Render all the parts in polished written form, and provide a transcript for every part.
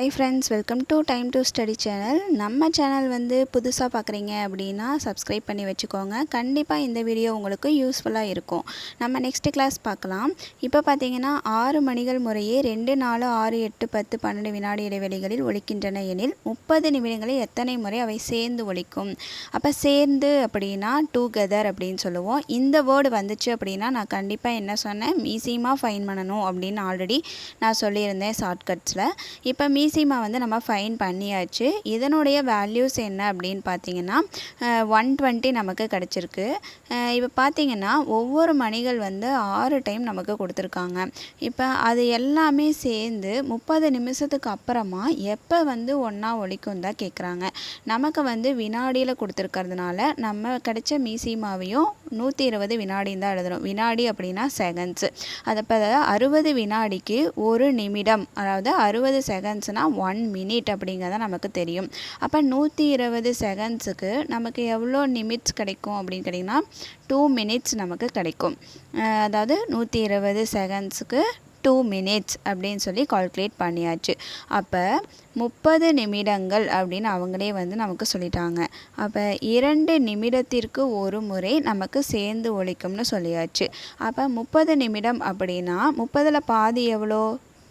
Hi friends, welcome to time to study channel. நம்ம channel வந்து புதுசாக பார்க்குறீங்க அப்படின்னா சப்ஸ்கிரைப் பண்ணி வச்சுக்கோங்க. கண்டிப்பாக இந்த வீடியோ உங்களுக்கு யூஸ்ஃபுல்லாக இருக்கும். நம்ம நெக்ஸ்ட் கிளாஸ் பார்க்கலாம். இப்போ பார்த்தீங்கன்னா 6 மணிகள் முறையே 2, 4, 6, 8, 10, 12 வினாடி இடைவெளிகளில் ஒலிக்கின்றன எனில் 30 நிமிடங்களில் எத்தனை முறை அவை சேர்ந்து ஒலிக்கும்? அப்போ சேர்ந்து அப்படின்னா டுகெதர் அப்படின்னு சொல்லுவோம். இந்த வேர்டு வந்துச்சு அப்படின்னா நான் கண்டிப்பாக என்ன சொன்னேன், மீசியமாக ஃபைன் பண்ணணும் அப்படின்னு ஆல்ரெடி நான் சொல்லியிருந்தேன் ஷார்ட்கட்ஸில். இப்போ மீசிமா வந்து நம்ம ஃபைன் பண்ணியாச்சு. இதனுடைய வேல்யூஸ் என்ன அப்படின்னு பார்த்தீங்கன்னா 120 நமக்கு கிடச்சிருக்கு. இப்போ பார்த்தீங்கன்னா ஒவ்வொரு மணிகள் வந்து 6 டைம் நமக்கு கொடுத்துருக்காங்க. இப்போ அது எல்லாமே சேர்ந்து 30 நிமிஷத்துக்கு அப்புறமா எப்போ வந்து ஒன்றா ஒலிக்கும் தான் கேட்குறாங்க. நமக்கு வந்து வினாடியில் கொடுத்துருக்கிறதுனால நம்ம கிடைச்ச மீசிமாவையும் 120 வினாடின்னு தான் எழுதணும். வினாடி அப்படின்னா செகண்ட்ஸு. அது இப்போ 60 வினாடிக்கு 1 நிமிடம், அதாவது 60 செகண்ட்ஸ்னால் 1 மினிட் அப்படிங்கிறத நமக்கு தெரியும். அப்போ 120 செகண்ட்ஸுக்கு நமக்கு எவ்வளோ நிமிட்ஸ் கிடைக்கும் அப்படின்னு கேட்டிங்கன்னா 2 மினிட்ஸ் நமக்கு கிடைக்கும். அதாவது 120 செகண்ட்ஸுக்கு 2 மினிட்ஸ் அப்படின்னு சொல்லி கால்குலேட் பண்ணியாச்சு. அப்போ 30 நிமிடங்கள் அப்படின்னு அவங்களே வந்து நமக்கு சொல்லிட்டாங்க. அப்போ 2 நிமிடத்திற்கு ஒரு முறை நமக்கு சேர்ந்து ஒலிக்கும்னு சொல்லியாச்சு. அப்போ 30 நிமிடம் அப்படின்னா 30ல் பாதி எவ்வளோ?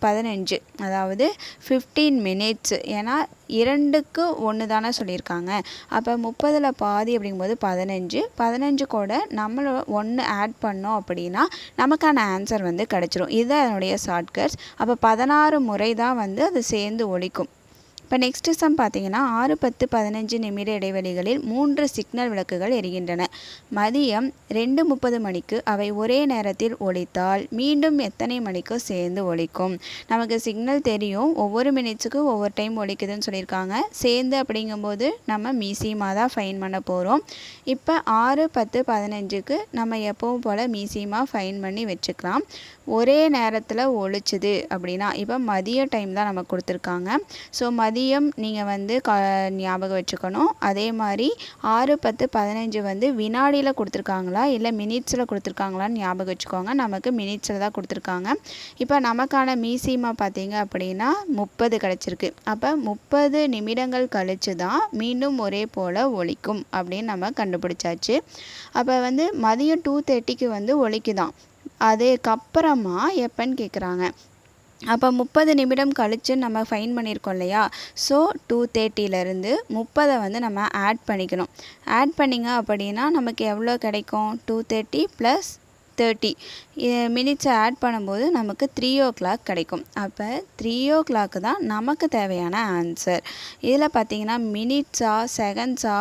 15, அதாவது 15 மினிட்ஸ். ஏன்னா 2க்கு 1 தானே சொல்லியிருக்காங்க. அப்போ 30ல் பாதி அப்படிங்கும்போது 15 கூட நம்மள 1 ஆட் பண்ணோம் அப்படின்னா நமக்கான ஆன்சர் வந்து கிடச்சிரும். இதுதான் அதனுடைய ஷார்ட்கட்ஸ். அப்போ 16 முறை தான் வந்து அது சேர்ந்து ஒலிக்கும். இப்போ நெக்ஸ்ட்டு சம் பார்த்தீங்கன்னா 6, 10, 15 நிமிட இடைவெளிகளில் 3 சிக்னல் விளக்குகள் எரிகின்றன. மதியம் 2:30 மணிக்கு அவை ஒரே நேரத்தில் ஒலித்தால் மீண்டும் எத்தனை மணிக்கு சேர்ந்து ஒலிக்கும்? நமக்கு சிக்னல் தெரியும், ஒவ்வொரு மினிட்ஸுக்கு ஒவ்வொரு டைம் ஒலிக்குதுன்னு சொல்லியிருக்காங்க. சேர்ந்து அப்படிங்கும்போது நம்ம மீசியமாக தான் ஃபைன் பண்ண போகிறோம். இப்போ 6, 10, 15க்கு நம்ம எப்பவும் போல் மீசியமாக ஃபைன் பண்ணி வச்சுக்கலாம். ஒரே நேரத்தில் ஒலிச்சுது அப்படின்னா இப்போ மதிய டைம் தான் நமக்கு கொடுத்துருக்காங்க. ஸோ மதியம் நீங்கள் வந்து ஞாபகம் வச்சுக்கணும். அதே மாதிரி 6, 10, 15 வந்து வினாடியில் கொடுத்துருக்காங்களா இல்லை மினிட்ஸில் கொடுத்துருக்காங்களான்னு ஞாபகம் வச்சுக்கோங்க. நமக்கு மினிட்ஸில் தான் கொடுத்துருக்காங்க. இப்போ நமக்கான மீசிமா பார்த்தீங்க அப்படின்னா 30 கிடச்சிருக்கு. அப்போ 30 நிமிடங்கள் கழித்து தான் மீண்டும் ஒரே போல் ஒலிக்கும் அப்படின்னு நம்ம கண்டுபிடிச்சாச்சு. அப்போ வந்து மதியம் 2:30க்கு வந்து ஒலிக்குதான். அதுக்கப்புறமா எப்போன்னு கேட்குறாங்க. அப்போ 30 நிமிடம் கழித்து நம்ம ஃபைன் பண்ணியிருக்கோம் இல்லையா? ஸோ 2:30லேருந்து 30 வந்து நம்ம ஆட் பண்ணிக்கணும். ஆட் பண்ணிங்க அப்படின்னா நமக்கு எவ்வளோ கிடைக்கும்? 2:30 + 30 மினிட்ஸை ஆட் பண்ணும்போது நமக்கு 3:00 கிடைக்கும். அப்போ 3:00 தான் நமக்கு தேவையான ஆன்சர். இதில் பார்த்தீங்கன்னா மினிட்ஸா செகண்ட்ஸா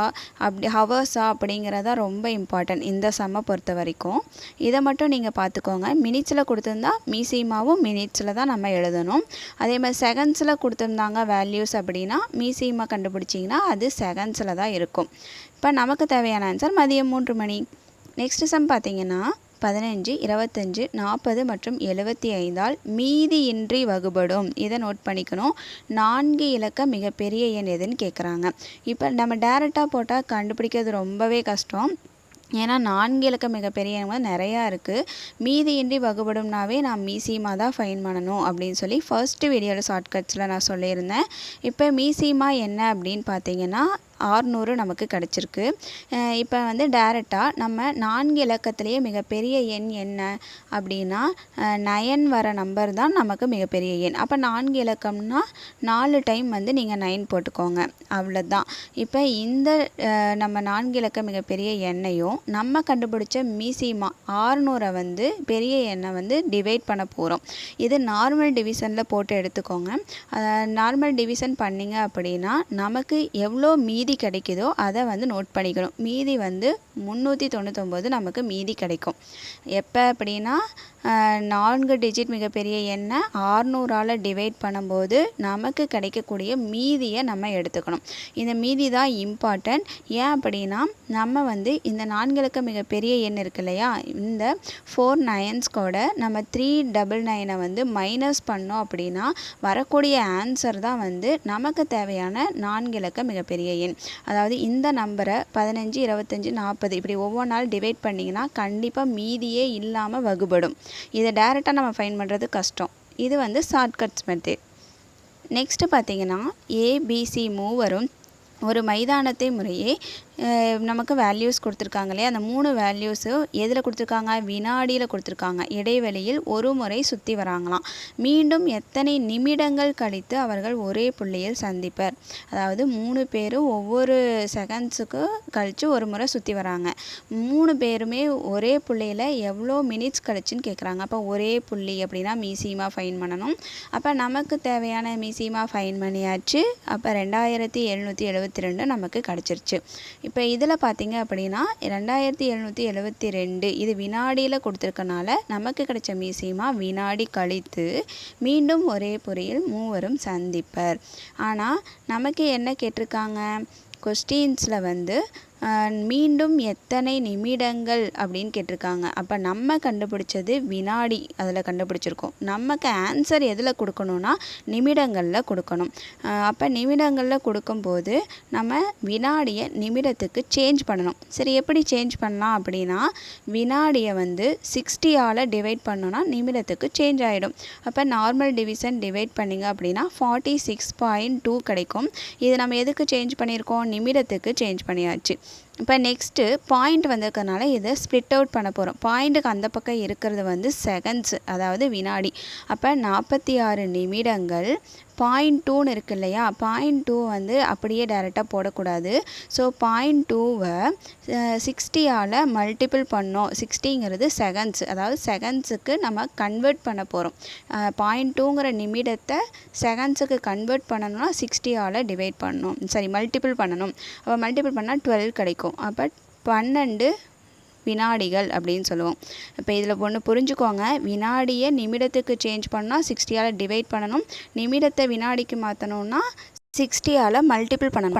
அப்படி ஹவர்ஸா அப்படிங்கிறதா ரொம்ப இம்பார்ட்டன்ட் இந்த சம்மை பொறுத்த வரைக்கும். இதை மட்டும் நீங்கள் பார்த்துக்கோங்க. மினிட்ஸில் கொடுத்துருந்தா மீசியமாவும் மினிட்ஸில் தான் நம்ம எழுதணும். அதே மாதிரி செகண்ட்ஸில் கொடுத்துருந்தாங்க வேல்யூஸ் அப்படின்னா மீசியமா கண்டுபிடிச்சிங்கன்னா அது செகண்ட்ஸில் தான் இருக்கும். இப்போ நமக்கு தேவையான ஆன்சர் மதியம் 3 மணி. நெக்ஸ்ட் சம் பார்த்தீங்கன்னா 15, 25, 40 மற்றும் 75ஆல் மீதியின்றி வகுபடும். இதை நோட் பண்ணிக்கணும். 4 இலக்க மிகப்பெரிய எண் எதுன்னு கேட்குறாங்க. இப்போ நம்ம டேரெக்டாக போட்டால் கண்டுபிடிக்கிறது ரொம்பவே கஷ்டம். ஏன்னா 4 இலக்க மிகப்பெரிய எண் நிறையா இருக்குது. மீதியின்றி வகுபடும்னாவே நான் மீசியமாக தான் ஃபைன் பண்ணணும் அப்படின்னு சொல்லி ஃபர்ஸ்ட்டு வீடியோவில் ஷார்ட்கட்ஸில் நான் சொல்லியிருந்தேன். இப்போ மீசியமா என்ன அப்படின்னு பார்த்தீங்கன்னா 600 நமக்கு கிடச்சிருக்கு. இப்போ வந்து டேரெக்டாக நம்ம 4 இலக்கத்திலேயே மிகப்பெரிய எண் என்ன அப்படின்னா 9 வர நம்பர் தான் நமக்கு மிகப்பெரிய எண். அப்போ 4 இலக்கம்னா 4 டைம் வந்து நீங்கள் 9 போட்டுக்கோங்க, அவ்வளோதான். இப்போ இந்த நம்ம 4 இலக்க மிகப்பெரிய எண்ணையும் நம்ம கண்டுபிடிச்ச மீசியமா 600 வந்து பெரிய எண்ணை வந்து டிவைட் பண்ண போகிறோம். இது நார்மல் டிவிஷனில் போட்டு எடுத்துக்கோங்க. நார்மல் டிவிஷன் பண்ணிங்க அப்படின்னா நமக்கு எவ்வளோ மீதி கிடைக்குதோ அதை வந்து நோட் பண்ணிக்கணும். மீதி வந்து 399 நமக்கு மீதி கிடைக்கும். எப்போ அப்படின்னா 4 டிஜிட் மிகப்பெரிய எண்ணை 600ஆல் டிவைட் பண்ணும்போது நமக்கு கிடைக்கக்கூடிய மீதியை நம்ம எடுத்துக்கணும். இந்த மீதி தான் இம்பார்ட்டன்ட். ஏன் அப்படின்னா நம்ம வந்து இந்த 4 இலக்க மிகப்பெரிய எண் இருக்கு இல்லையா, இந்த 4 9s கூட நம்ம 399 வந்து மைனஸ் பண்ணோம் அப்படின்னா வரக்கூடிய ஆன்சர் தான் வந்து நமக்கு தேவையான 4 இலக்க மிகப்பெரிய எண். அதாவது இந்த நம்பரை 15, 25, 40 இப்படி ஒவ்வொரு நாள் டிவைட் பண்ணிங்கன்னா கண்டிப்பாக மீதியே இல்லாமல் வகுபடும். இதை டேரெக்டாக நம்ம ஃபைன் பண்ணுறது கஷ்டம். இது வந்து ஷார்ட்கட்ஸ் மெத்தட். நெக்ஸ்ட்டு பார்த்தீங்கன்னா ஏபிசி மூவரும் ஒரு மைதானத்தை முறையே நமக்கு வேல்யூஸ் கொடுத்துருக்காங்க இல்லையா, அந்த 3 வேல்யூஸும் எதில் கொடுத்துருக்காங்க, வினாடியில் கொடுத்துருக்காங்க. இடைவெளியில் ஒரு முறை சுற்றி வராங்களாம். மீண்டும் எத்தனை நிமிடங்கள் கழித்து அவர்கள் ஒரே புள்ளியில் சந்திப்பர். அதாவது 3 பேரும் ஒவ்வொரு செகண்ட்ஸுக்கு கழித்து ஒரு முறை சுற்றி வராங்க. 3 பேருமே ஒரே புள்ளியில் எவ்வளோ மினிட்ஸ் கழிச்சுன்னு கேட்குறாங்க. அப்போ ஒரே புள்ளி அப்படின்னா மீசிமா ஃபைன் பண்ணணும். அப்போ நமக்கு தேவையான மீசிமா ஃபைன் பண்ணியாச்சு. அப்போ 2772 நமக்கு கிடச்சிருச்சு. இப்போ இதில் பார்த்தீங்க அப்படின்னா 2772 இது வினாடியில் கொடுத்துருக்கனால நமக்கு கிடைச்ச மீசிமா வினாடி கழித்து மீண்டும் ஒரே புள்ளியில் மூவரும் சந்திப்பர். ஆனால் நமக்கு என்ன கேட்டிருக்காங்க, கொஸ்டின்ஸில் வந்து மீண்டும் எத்தனை நிமிடங்கள் அப்படின்னு கேட்டிருக்காங்க. அப்போ நம்ம கண்டுபிடிச்சது வினாடி அதில் கண்டுபிடிச்சிருக்கோம். நமக்கு ஆன்சர் எதில் கொடுக்கணும்னா நிமிடங்களில் கொடுக்கணும். அப்போ நிமிடங்களில் கொடுக்கும்போது நம்ம வினாடியை நிமிடத்துக்கு சேஞ்ச் பண்ணணும். சரி, எப்படி சேஞ்ச் பண்ணலாம் அப்படின்னா வினாடியை வந்து 60ஆல் டிவைட் பண்ணோன்னா நிமிடத்துக்கு சேஞ்ச் ஆகிடும். அப்போ நார்மல் டிவிஷன் டிவைட் பண்ணிங்க அப்படின்னா 46.2 கிடைக்கும். இது நம்ம எதுக்கு சேஞ்ச் பண்ணியிருக்கோம், நிமிடத்துக்கு சேஞ்ச் பண்ணியாச்சு. இப்போ நெக்ஸ்ட்டு பாயிண்ட் வந்திருக்கனால இதை ஸ்ப்ளிட் அவுட் பண்ண போகிறோம். பாயிண்ட்டுக்கு அந்த பக்கம் இருக்கிறது வந்து செகண்ட்ஸ், அதாவது வினாடி. அப்போ 46 நிமிடங்கள் 0.2ன்னு இருக்கு இல்லையா, 0.2 வந்து அப்படியே டைரெக்டாக போடக்கூடாது. ஸோ 0.2வை 60ஆல் மல்டிபிள் பண்ணோம். 60ங்கிறது செகண்ட்ஸ், அதாவது செகண்ட்ஸுக்கு நம்ம கன்வெர்ட் பண்ண போகிறோம். 0.2ங்கிற நிமிடத்தை செகண்ட்ஸுக்கு கன்வெர்ட் பண்ணணும்னா 60ஆல் டிவைட் பண்ணணும், மல்டிபிள் பண்ணணும். அப்போ மல்டிபிள் பண்ணால் 12 கிடைக்கும். அப்போ 12 வினாடிகள் அப்படின்னு சொல்லுவோம். இப்போ இதில் ஒன்று புரிஞ்சுக்கோங்க, வினாடியை நிமிடத்துக்கு சேஞ்ச் பண்ணால் 60ஆல் டிவைட் பண்ணணும், நிமிடத்தை வினாடிக்கு மாற்றணும்னா 60ஆல் மல்டிபிள் பண்ணணும்.